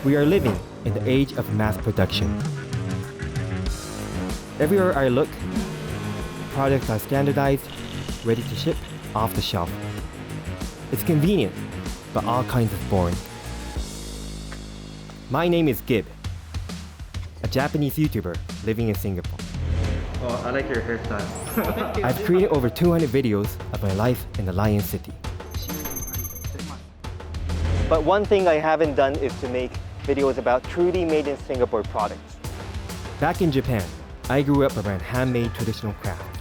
We are living in the age of mass production. Everywhere I look, products are standardized, ready to ship, off the shelf. It's convenient, but all kinds of boring. My name is Ghib, a Japanese YouTuber living in Singapore. Oh, I like your hairstyle. I've created over 200 videos of my life in the Lion City. But one thing I haven't done is to make videos about truly made in Singapore products. Back in Japan, I grew up around handmade traditional crafts.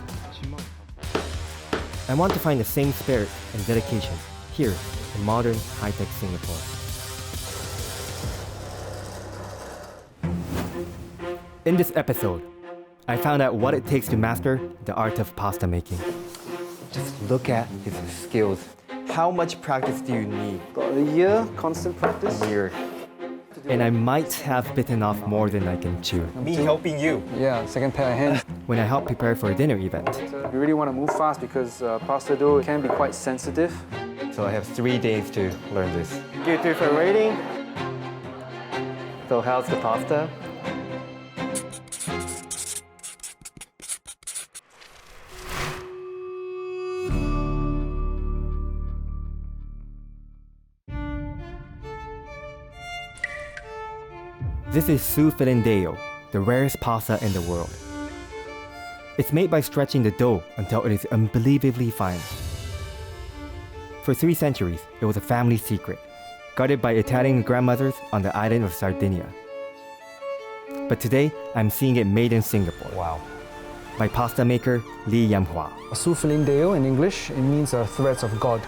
I want to find the same spirit and dedication here in modern, high-tech Singapore. In this episode, I found out what it takes to master the art of pasta making. Just look at his skills. How much practice do you need? Got a year, constant practice. A year. And I might have bitten off more than I can chew. Me helping you. Yeah, second pair of hands. When I help prepare for a dinner event. You really want to move fast because pasta dough can be quite sensitive. So I have 3 days to learn this. You two for rating. So how's the pasta? This is Sufindeo, the rarest pasta in the world. It's made by stretching the dough until it is unbelievably fine. For 3 centuries, it was a family secret, guarded by Italian grandmothers on the island of Sardinia. But today, I'm seeing it made in Singapore. Wow. By pasta maker Lee Yam-hua. Sufindeo in English, it means threads of God.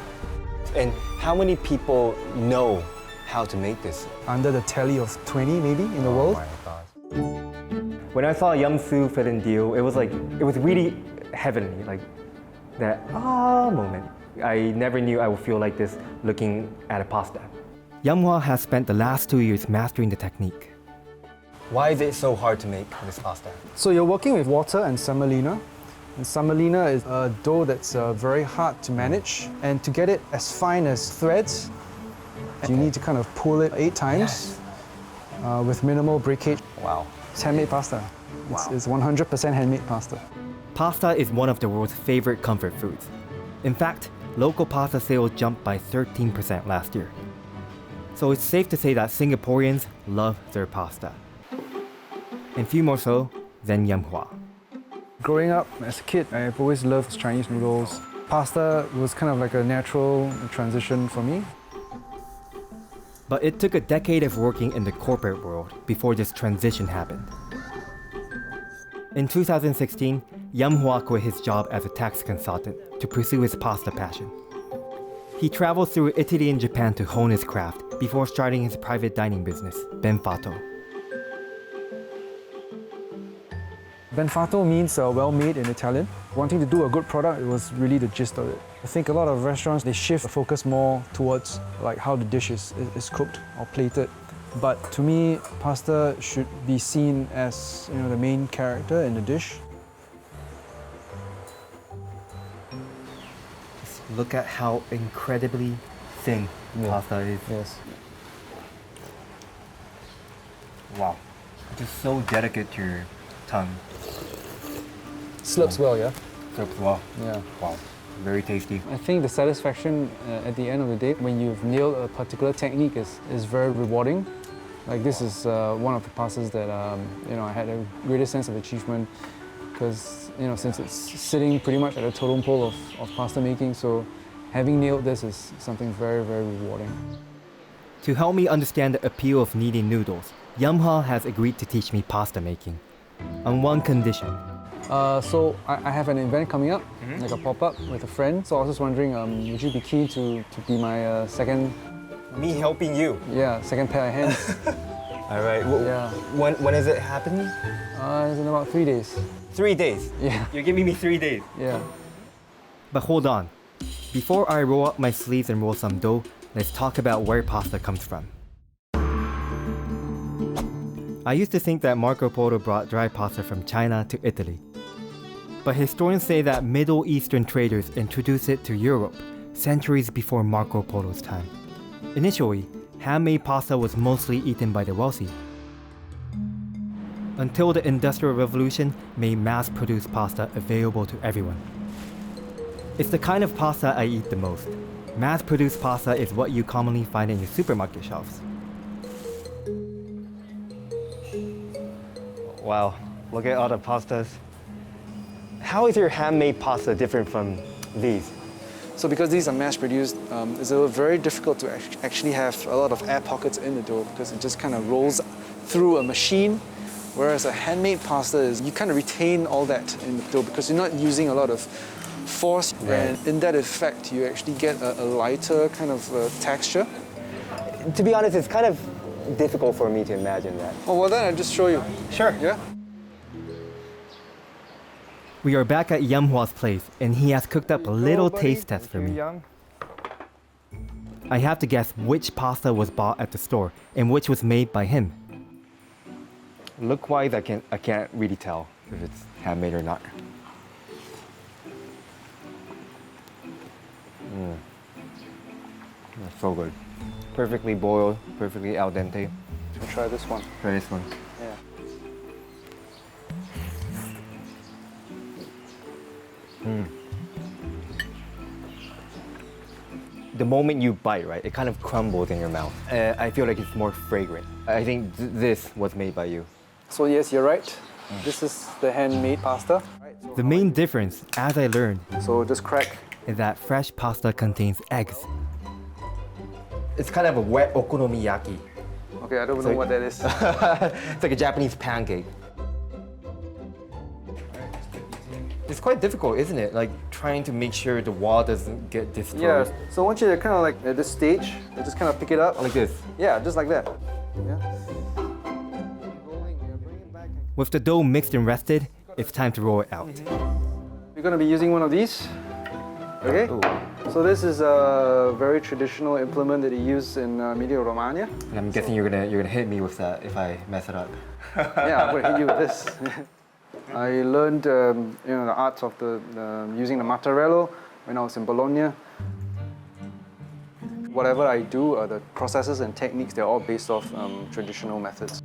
And how many people know how to make this? Under the tally of 20 maybe in the world. Oh my God. When I saw Yum Su Filindeu, it was really heavenly, like that moment. I never knew I would feel like this looking at a pasta. Yam-hua has spent the last 2 years mastering the technique. Why is it so hard to make this pasta? So you're working with water and semolina. And semolina is a dough that's very hard to manage. And to get it as fine as threads, you need to kind of pull it 8 times with minimal breakage. Wow. It's handmade pasta. Wow. It's 100% handmade pasta. Pasta is one of the world's favorite comfort foods. In fact, local pasta sales jumped by 13% last year. So it's safe to say that Singaporeans love their pasta. And few more so than Yam-hua. Growing up as a kid, I've always loved Chinese noodles. Pasta was kind of like a natural transition for me. But it took a decade of working in the corporate world before this transition happened. In 2016, Yam-hua quit his job as a tax consultant to pursue his pasta passion. He traveled through Italy and Japan to hone his craft before starting his private dining business, Fatto. Fatto means well-made in Italian. Wanting to do a good product, it was really the gist of it. I think a lot of restaurants, they shift the focus more towards like how the dish is cooked or plated. But to me, pasta should be seen as the main character in the dish. Just look at how incredibly thin pasta is. Yes. Wow. Just so delicate to your tongue. Slurps well, yeah? Slurps well. Yeah. Wow. Very tasty. I think the satisfaction at the end of the day, when you've nailed a particular technique, is very rewarding. Like this is one of the pastas that I had a greater sense of achievement because since it's sitting pretty much at a totem pole of pasta making, so having nailed this is something very, very rewarding. To help me understand the appeal of kneading noodles, Yam-hua has agreed to teach me pasta making, on one condition. So I have an event coming up, like a pop-up with a friend. So I was just wondering, would you be keen to be my second? Me helping you? Yeah, second pair of hands. All right. Yeah. When is it happening? It's in about 3 days. 3 days? Yeah. You're giving me 3 days? Yeah. But hold on. Before I roll up my sleeves and roll some dough, let's talk about where pasta comes from. I used to think that Marco Polo brought dry pasta from China to Italy. But historians say that Middle Eastern traders introduced it to Europe centuries before Marco Polo's time. Initially, handmade pasta was mostly eaten by the wealthy. Until the Industrial Revolution made mass-produced pasta available to everyone. It's the kind of pasta I eat the most. Mass-produced pasta is what you commonly find in your supermarket shelves. Wow, look at all the pastas. How is your handmade pasta different from these? So because these are mass-produced, it's very difficult to actually have a lot of air pockets in the dough because it just kind of rolls through a machine. Whereas a handmade pasta is, you kind of retain all that in the dough because you're not using a lot of force. Right. And in that effect, you actually get a lighter kind of texture. To be honest, it's kind of difficult for me to imagine that. Oh, well then I'll just show you. Sure. Yeah? We are back at Yum Hwa's place, and he has cooked up a little taste test for me. I have to guess which pasta was bought at the store and which was made by him. Look-wise, I can't really tell if it's handmade or not. That's so good. Perfectly boiled, perfectly al dente. We'll try this one. Try this one. Yeah. The moment you bite, right, it kind of crumbles in your mouth. I feel like it's more fragrant. I think this was made by you. So yes, you're right. This is the handmade pasta. The main difference, as I learned, So just crack. is that fresh pasta contains eggs. It's kind of a wet okonomiyaki. Okay, I don't know what that is. It's like a Japanese pancake. It's quite difficult, isn't it? Like trying to make sure the wall doesn't get destroyed. Yeah, so once you're kind of like at this stage, you just kind of pick it up. Like this. Yeah, just like that. Yeah. With the dough mixed and rested, it's time to roll it out. We're going to be using one of these. Okay? Ooh. So this is a very traditional implement that they use in Emilia-Romagna. And I'm guessing you're gonna hit me with that if I mess it up. Yeah, I'm going to hit you with this. I learned the art of using the mattarello when I was in Bologna. Whatever I do, the processes and techniques, they're all based off traditional methods.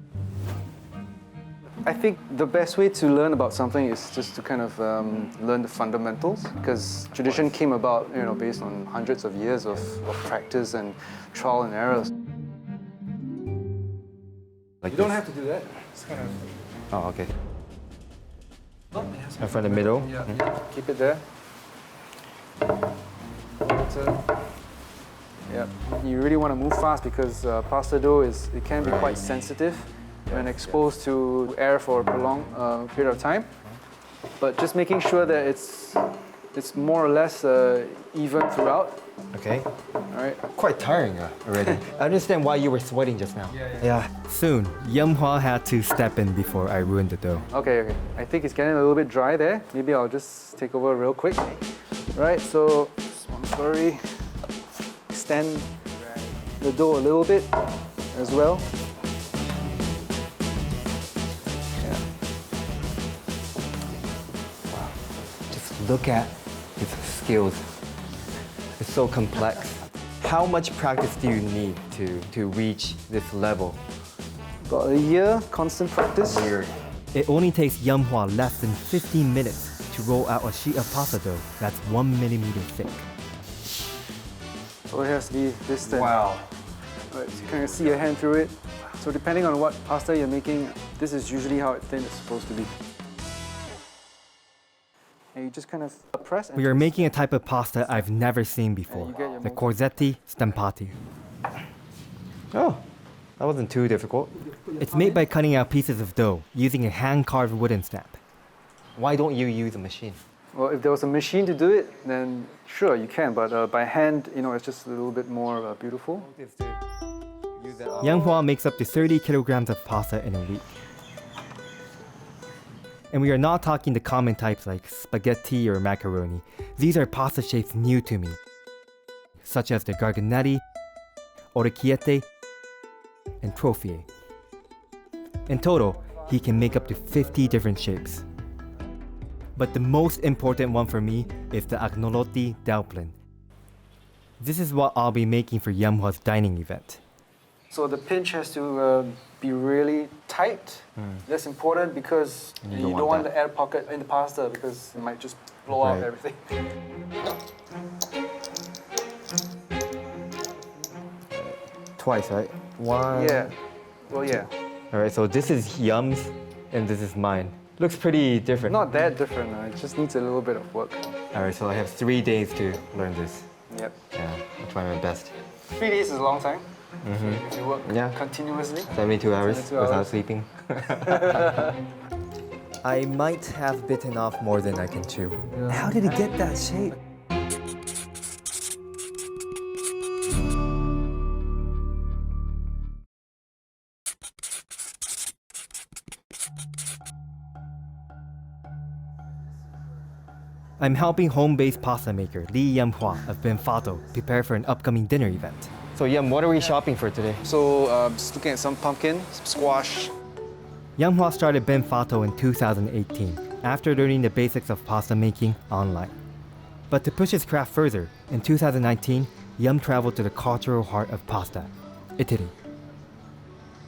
I think the best way to learn about something is just to kind of learn the fundamentals, because tradition came about, based on hundreds of years of practice and trial and errors. Like You don't this. have to do that. It's kind of... Oh, okay. And from the middle. Yeah. Keep it there. Yeah. You really want to move fast because pasta dough can be quite sensitive when exposed to air for a prolonged period of time. But just making sure that it's more or less even throughout. Okay. All right. Quite tiring already. I understand why you were sweating just now. Yeah. Soon, Yum Hwa had to step in before I ruined the dough. Okay. I think it's getting a little bit dry there. Maybe I'll just take over real quick. Right, so just want to very extend the dough a little bit as well. Yeah. Just look at his skills. It's so complex. How much practice do you need to reach this level? About a year, constant practice. Weird. It only takes Yum Hwa less than 15 minutes to roll out a sheet of pasta dough that's 1 millimeter thick. So it has to be this thin. Wow. Right, so you kind of see your hand through it. So depending on what pasta you're making, this is usually how thin it's supposed to be. And you just kind of press and We are making a type of pasta I've never seen before, you get your the moment. corzetti stampati. Oh, that wasn't too difficult. It's made by cutting out pieces of dough using a hand-carved wooden stamp. Why don't you use a machine? Well, if there was a machine to do it, then sure, you can. But by hand, it's just a little bit more beautiful. Yum Hwa makes up to 30 kilograms of pasta in a week. And we are not talking the common types like spaghetti or macaroni. These are pasta shapes new to me, such as the garganetti, orecchiette, and trofie. In total, he can make up to 50 different shapes. But the most important one for me is the agnolotti dumpling. This is what I'll be making for Yum Hwa's dining event. So the pinch has to be really tight. That's important because You you don't don't want want the air pocket in the pasta because it might just blow out Right. everything. Twice, right? One. Yeah. Well, yeah. All right, so this is Yum's and this is mine. Looks pretty different. Not that different. It just needs a little bit of work. All right, so I have 3 days to learn this. Yep. Yeah, I'll try my best. 3 days is a long time. If you work Yeah. continuously. 72 hours 72 without hours. sleeping. I might have bitten off more than I can chew. How did it get that shape? I'm helping home-based pasta maker Lee Yum-hwa of Fatto prepare for an upcoming dinner event. So Yum, what are we shopping for today? So just looking at some pumpkin, some squash. Yum-hwa started Fatto in 2018 after learning the basics of pasta making online. But to push his craft further, in 2019, Yum traveled to the cultural heart of pasta, Italy.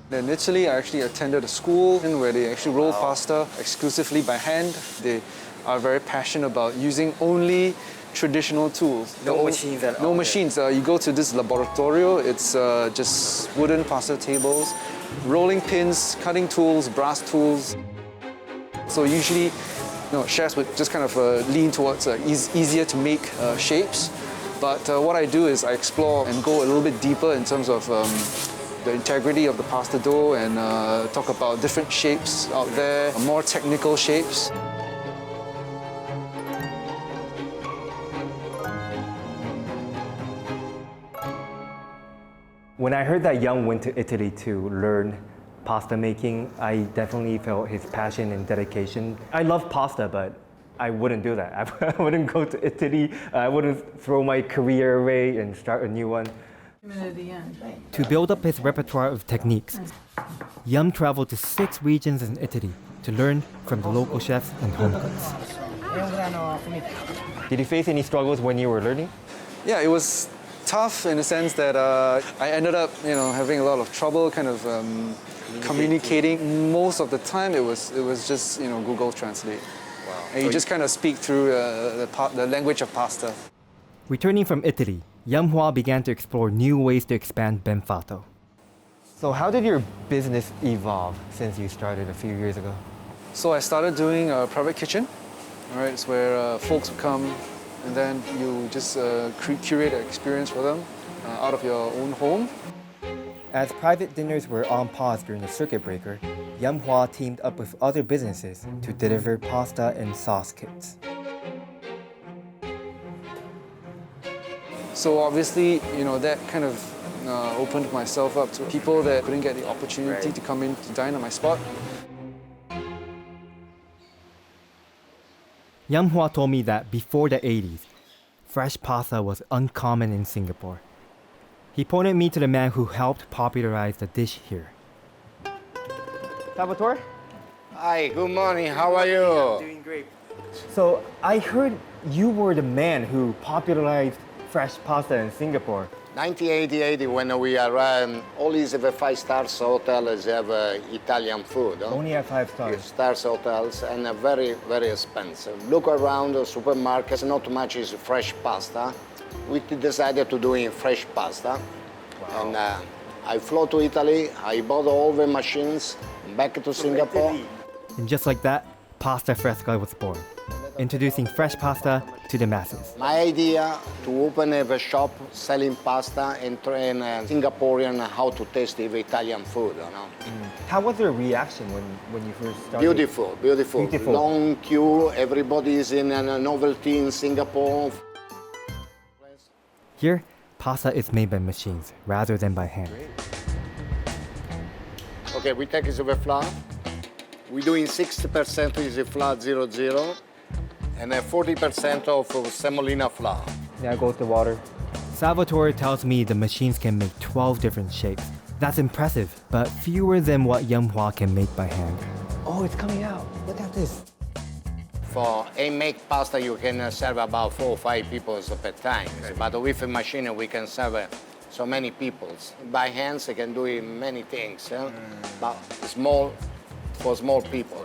In Italy, I actually attended a school where they actually roll pasta exclusively by hand. They are very passionate about using only traditional tools. No machines at all. No machines. You go to this laboratorio, it's just wooden pasta tables, rolling pins, cutting tools, brass tools. So usually, chefs would just kind of lean towards easier to make shapes. But what I do is I explore and go a little bit deeper in terms of the integrity of the pasta dough and talk about different shapes out there, more technical shapes. When I heard that Yum went to Italy to learn pasta making, I definitely felt his passion and dedication. I love pasta, but I wouldn't do that. I wouldn't go to Italy. I wouldn't throw my career away and start a new one. To build up his repertoire of techniques, Yum traveled to 6 regions in Italy to learn from the local chefs and home cooks. Did you face any struggles when you were learning? Yeah, it was tough in the sense that I ended up, having a lot of trouble kind of communicating. Most of the time, it was just Google Translate, and you just kind of speak through the language of pasta. Returning from Italy, Yum-hwa began to explore new ways to expand Fatto. So how did your business evolve since you started a few years ago? So I started doing a private kitchen. All right, it's where folks would come, and then you just curate an experience for them out of your own home. As private dinners were on pause during the circuit breaker, Yum-hwa teamed up with other businesses to deliver pasta and sauce kits. So obviously, that kind of opened myself up to people that couldn't get the opportunity to come in to dine at my spot. Yum-hwa told me that before the 80s, fresh pasta was uncommon in Singapore. He pointed me to the man who helped popularize the dish here. Salvatore? Hi, good morning. How are you? Doing great. So I heard you were the man who popularized fresh pasta in Singapore. 1988, when we arrived, all these 5-star hotels have Italian food. Only at 5 stars. Stars hotels and very, very expensive. Look around the supermarkets, not much is fresh pasta. We decided to do fresh pasta. Wow. And I flew to Italy, I bought all the machines, back to Singapore. And just like that, Pasta Fresca was born, introducing fresh pasta to the masses. My idea to open a shop selling pasta and train Singaporeans how to taste the Italian food. How was their reaction when you first started? Beautiful, beautiful. Beautiful. Long queue, everybody is in a novelty in Singapore. Here, pasta is made by machines rather than by hand. Okay, we take the flour. We're doing 60% is the flour 00 and 40% of semolina flour. There goes the water. Salvatore tells me the machines can make 12 different shapes. That's impressive, but fewer than what Yum-hwa can make by hand. Oh, it's coming out. Look at this. For handmade pasta, you can serve about 4 or 5 people per time. But with a machine, we can serve so many people. By hands, I can do many things, but small, for small people.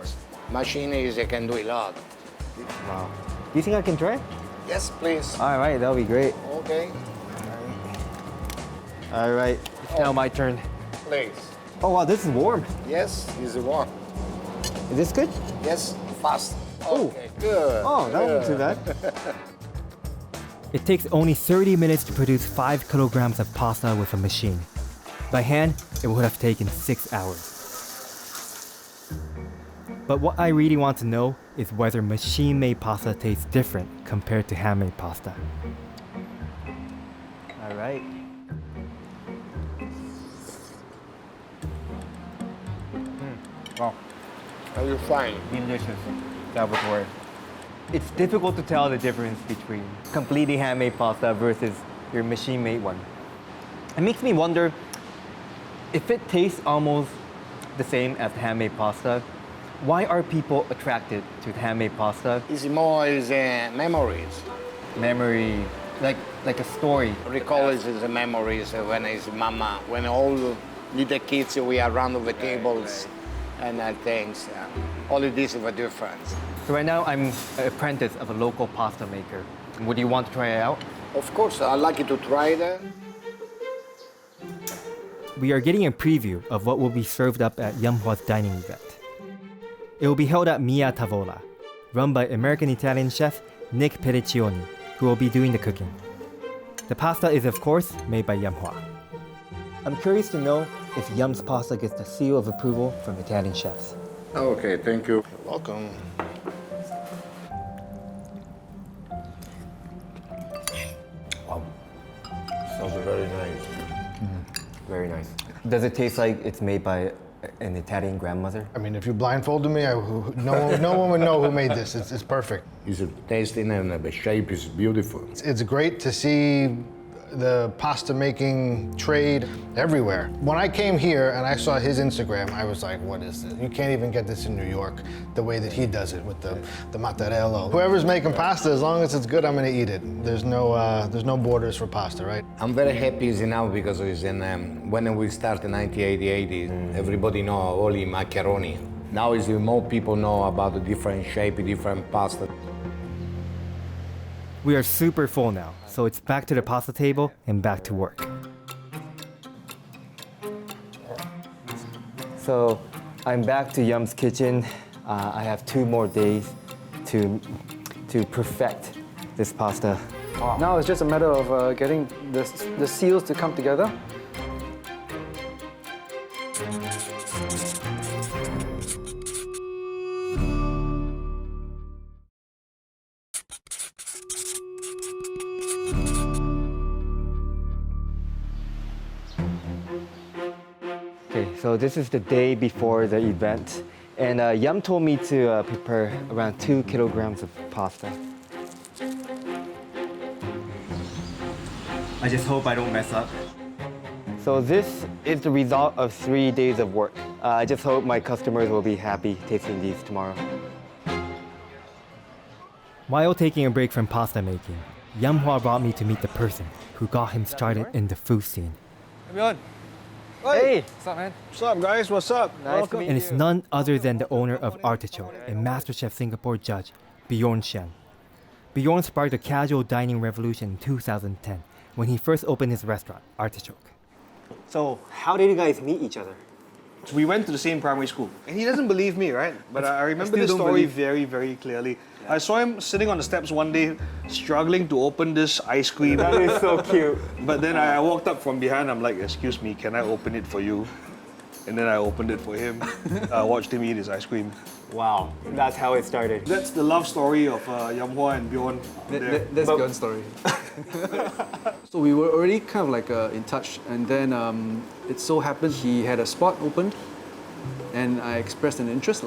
Machine is, I can do a lot. Wow. Do you think I can try? Yes, please. All right, that'll be great. Okay, All right, it's now my turn. please. Oh wow, this is warm. Yes, is the one. Is this good? Yes, fast. Oh. Okay, good. Oh, that wasn't too bad. It takes only 30 minutes to produce 5 kilograms of pasta with a machine. By hand, it would have taken 6 hours. But what I really want to know is whether machine-made pasta tastes different compared to handmade pasta. All right. Wow. Are you fine? Delicious. That was word. It's difficult to tell the difference between completely handmade pasta versus your machine-made one. It makes me wonder if it tastes almost the same as handmade pasta. Why are people attracted to handmade pasta? It's more memories. Memory, like a story. Recall is the memories when it's mama, when all the little kids we are around the tables and things. All of this is a difference. So right now I'm an apprentice of a local pasta maker. Would you want to try it out? Of course, I'd like you to try that. We are getting a preview of what will be served up at Yamhua's dining event. It will be held at Mia Tavola, run by American-Italian chef Nick Pediccioni, who will be doing the cooking. The pasta is, of course, made by Yamhua. I'm curious to know if Yum's pasta gets the seal of approval from Italian chefs. Okay, thank you. You're welcome. Sounds very nice. Very nice. Does it taste like it's made by an Italian grandmother? I mean, if you blindfolded me, no one would know who made this. It's perfect. It's tasting and the shape is beautiful. It's great to see the pasta making trade everywhere. When I came here and I saw his Instagram, I was like, what is this? You can't even get this in New York the way that he does it with the mozzarella. Whoever's making pasta, as long as it's good, I'm gonna eat it. There's no borders for pasta, right? I'm very happy now because it's when we start in 1988, everybody know only macaroni. Now is more people know about the different shape, different pasta. We are super full now, so it's back to the pasta table and back to work. So I'm back to Yum's kitchen. I have 2 more days to perfect this pasta. Now it's just a matter of getting the seals to come together. Okay, so this is the day before the event, and Yum told me to prepare around 2 kilograms of pasta. I just hope I don't mess up. So this is the result of 3 days of work. I just hope my customers will be happy tasting these tomorrow. While taking a break from pasta making, Yamhua brought me to meet the person who got him started in the food scene. Everyone. Hey! What's up, man? What's up, guys? What's up? Nice to meet you. And it's none other than the owner of Artichoke and MasterChef Singapore judge, Bjorn Shen. Bjorn sparked a casual dining revolution in 2010 when he first opened his restaurant, Artichoke. So, how did you guys meet each other? We went to the same primary school. And he doesn't believe me, right? But I remember this story very, very clearly. I saw him sitting on the steps one day, struggling to open this ice cream. That is so cute. But then I walked up from behind, I'm like, excuse me, can I open it for you? And then I opened it for him. I watched him eat his ice cream. Wow, that's how it started. That's the love story of Yamhua and Bjorn. That's Bjorn's story. So we were already kind of like in touch, and then it so happened he had a spot opened, and I expressed an interest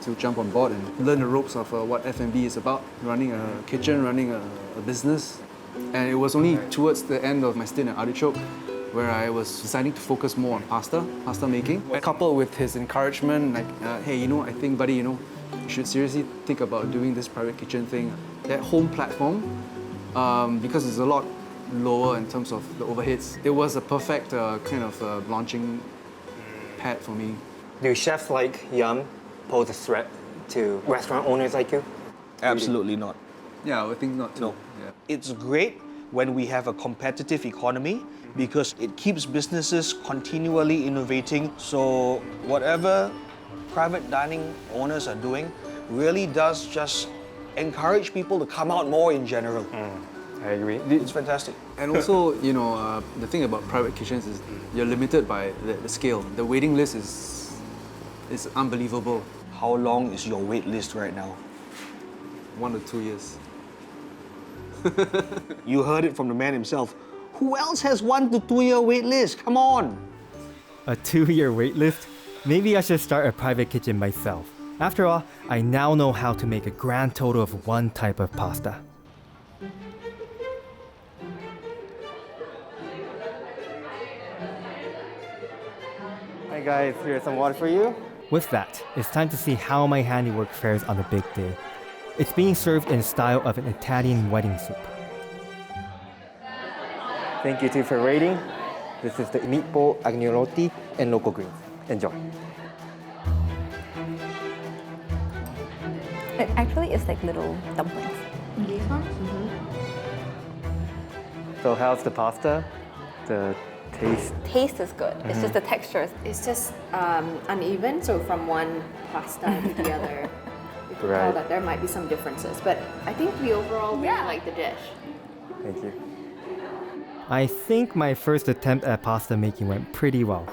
to jump on board and learn the ropes of what F&B is about, running a kitchen, running a business. And it was only towards the end of my stint at Artichoke where I was deciding to focus more on pasta making. Coupled with his encouragement, like, hey, I think, buddy, you should seriously think about doing this private kitchen thing. That home platform, because there's a lot lower in terms of the overheads. It was a perfect kind of launching pad for me. Do chefs like Yum pose a threat to restaurant owners like you? Absolutely not. Yeah, I think not too. No. Yeah. It's great when we have a competitive economy because it keeps businesses continually innovating. So whatever private dining owners are doing really does just encourage people to come out more in general. I agree. It's fantastic. And also, you know, the thing about private kitchens is you're limited by the scale. The waiting list is unbelievable. How long is your wait list right now? 1 to 2 years. You heard it from the man himself. Who else has 1 to 2 year wait list? Come on. A 2-year wait list? Maybe I should start a private kitchen myself. After all, I now know how to make a grand total of one type of pasta. Hi guys, here's some water for you. With that, it's time to see how my handiwork fares on the big day. It's being served in the style of an Italian wedding soup. Thank you too for rating. This is the meatball agnolotti and local greens. Enjoy. It actually is like little dumplings. These ones? So how's the pasta? The taste? Taste is good. It's just the texture. It's just uneven, so from one pasta to the other, you can tell Right. that there might be some differences. But I think we overall really like the dish. Thank you. I think my first attempt at pasta making went pretty well.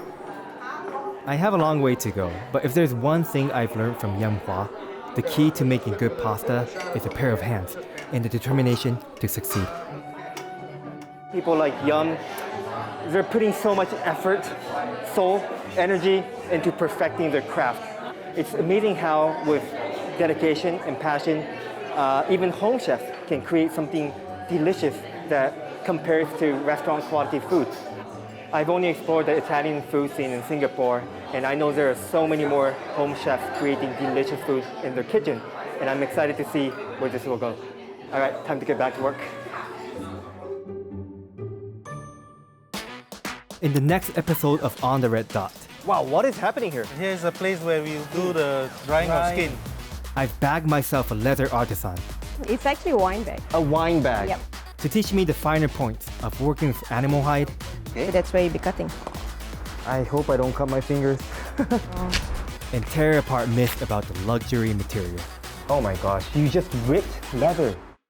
I have a long way to go, but if there's one thing I've learned from Yum Hua, the key to making good pasta is a pair of hands and the determination to succeed. People like Yum, they're putting so much effort, soul, energy into perfecting their craft. It's amazing how, with dedication and passion, even home chefs can create something delicious that compares to restaurant quality food. I've only explored the Italian food scene in Singapore, and I know there are so many more home chefs creating delicious food in their kitchen, and I'm excited to see where this will go. All right, time to get back to work. In the next episode of On the Red Dot. Wow, what is happening here? Here's a place where we do the drying of skin. I've bagged myself a leather artisan, It's actually a wine bag. a wine bag, Yep. to teach me the finer points of working with animal hide. So that's where you'll be cutting. I hope I don't cut my fingers. And tear apart myths about the luxury material. Oh my gosh, you just ripped leather.